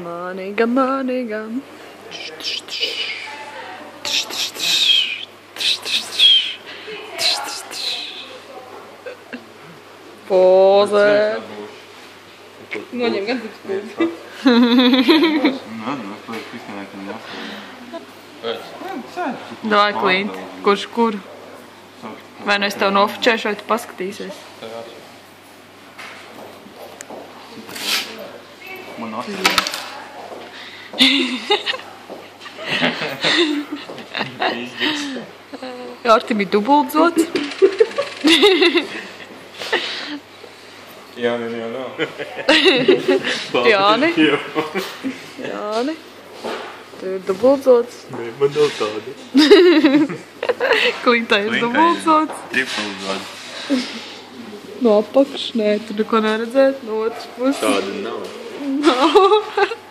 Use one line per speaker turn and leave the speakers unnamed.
Manīga, manīga. Poze. Noņem gan tik spūti. Davai, Klīnt, kurš kuru? Vai nu es tev nofočēšu, vai tu paskatīsies?
Man
Artim ir dubultzots.
Jāni, jau nav.
Jāni. Jāni. Tev ir dubultzots.
Nē, man nav tāda.
Klītai ir dubultzots.
Tripulzots.
No apakš, nē, tu neko neredzēt, no otras puses.
Tāda nav.
Nav.